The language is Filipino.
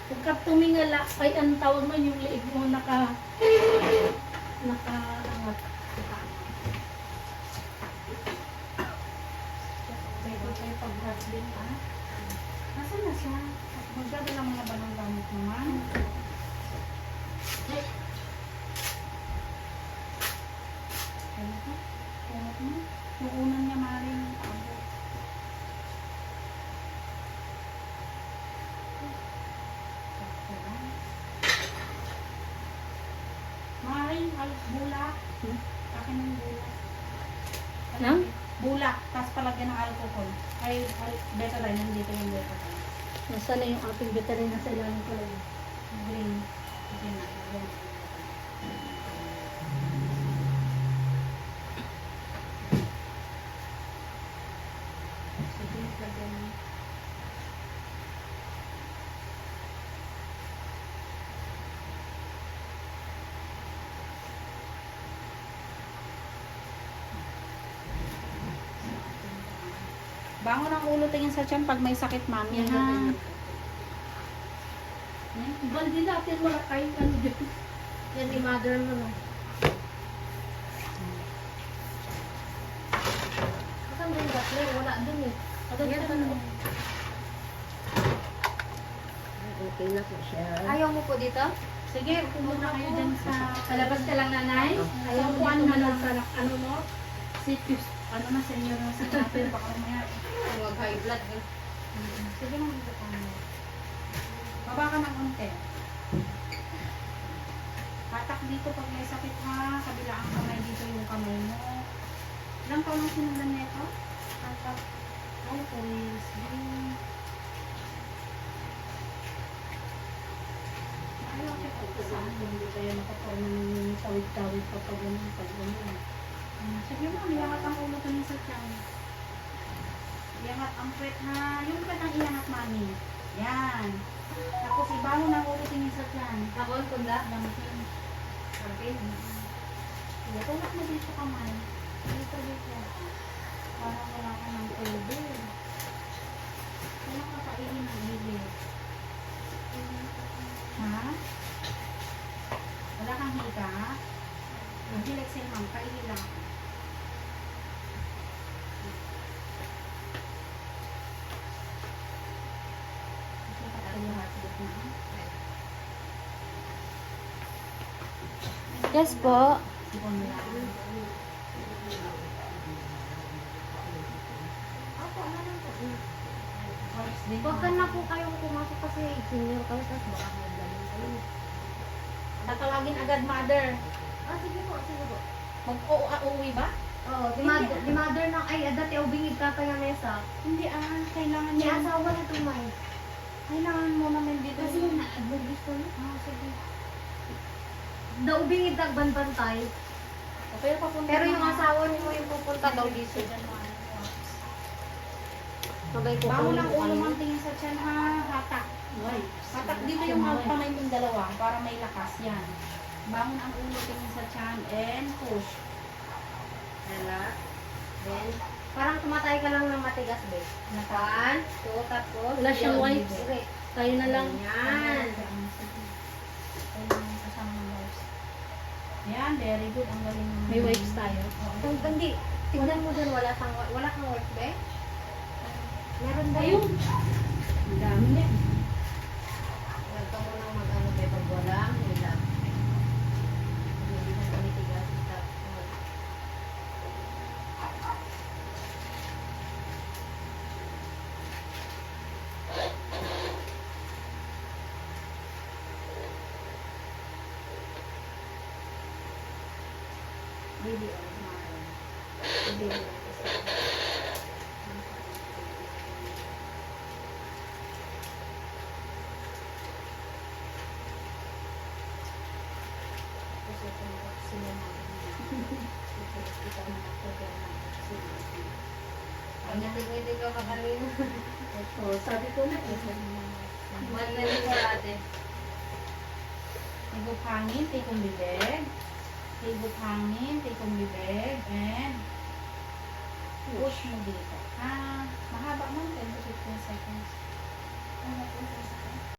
Pagka tumingala, ay ang tawag mo yung liig mo nakaangat. Pwede kayo pag-husband ha. Nasaan na siya? Magdadala mga ba ng gamit naman? Ano ka? Kumot mo? Yung unan niya maring abot. Maring bulak. Akin ng bulak. Nang? Bulak, tapos palagyan ng alcohol. Ay, betadine, nandito yung betadine. Nasaan na yung ating veteran na sa ilalim ko lang? Green. Okay na. Sige, lagyan mo. Bangon ang ulo, tingin sa tiyan pag may sakit, mami. Ha? Baldi natin wala kahit ano dito. Yan ni mother mo no. Saan ba yung gatler? Wala dun eh. Agad yan ano. Okay na po siya. Ayaw mo po dito? Sige, pumunta kayo dyan sa... Palabas ka lang nanay? Ayaw mo dito na lang sa ano mo? Citrus. Ano na, senior na sa kapil. Baka mamaya. Huwag high blood. Sige mo, dito ka mo. Baba ka ng unti. Hatak dito pag may sakit ha. Kabilaang kamay dito yung kamay mo. Ilang taon ang sinulan niya ito? Hatak. Ay, please. Ayaw kita saan. Hindi kayo nakaporma ng tawid-tawid pa pag ganun. Pag ganun. Sige mo, iangat ang ulo ko niya sa tiyan. Iangat ang pwet ha. Yung pwet ang iangat, mami. Yan. Tapos ibangon ang ulo niya sa tiyan. Ako, kunda. Gamitin. Okay. Sige, tulak mo dito kamay. Dito. Para wala ka ng elbow. Wala ka kainin ng elbow. Ha? Wala kang higa? Hindi like sa'yo, ma'am. Kainin lang. Yes po. Sipon lang. Ako, ano lang po. Horse din. Huwag ka na po kayong pumasok kasi senior kayo tapos baka maglamin kayo. Tatawagin agad, mother. Ah, sige po, sige po. Mag-uuwi ba? Oo, di mother na, ay, dati ubingid ka kaya mesa. Hindi kailangan May niya. asawa na tumay. Kailangan mo naman dito. Kasi na-advog gusto na. Sige. Da ubingid nagbantay. Pero papunta Pero yung na- asawa niyo yung pupunta daw dito. Sabay ko Bangon ang ulo mo, tingin sa tiyan ha. Hatak. Hatak dito yung mga kamay mong dalawa para may lakas yan. Bangon ang ulo, tingin sa tiyan and push. Relax. Then, parang tumatay ka lang ng matigas, be. 1, 2, tapos. Wala siyang yun. wipes. Okay. Tayo na lang. Yan. Kailangan kasama ng wipes. Yan, very good. Ang galing naman. May wipes tayo? Oo. Kung hindi, tignan mo dyan, wala kang work, be? Meron ba Ayun. Ang dami niya. Huwag ka munang mag-ano, be, pag walang hilap. Hindi na tumitigas. Tapos, Really, hindi na. Pag natigwitig ka kakalina. sabi ko na eh. Mahal na rin for ate. Higop hangin, tikong bibig. Higop hangin, tikong bibig. And push mo dito. Mahaba mo.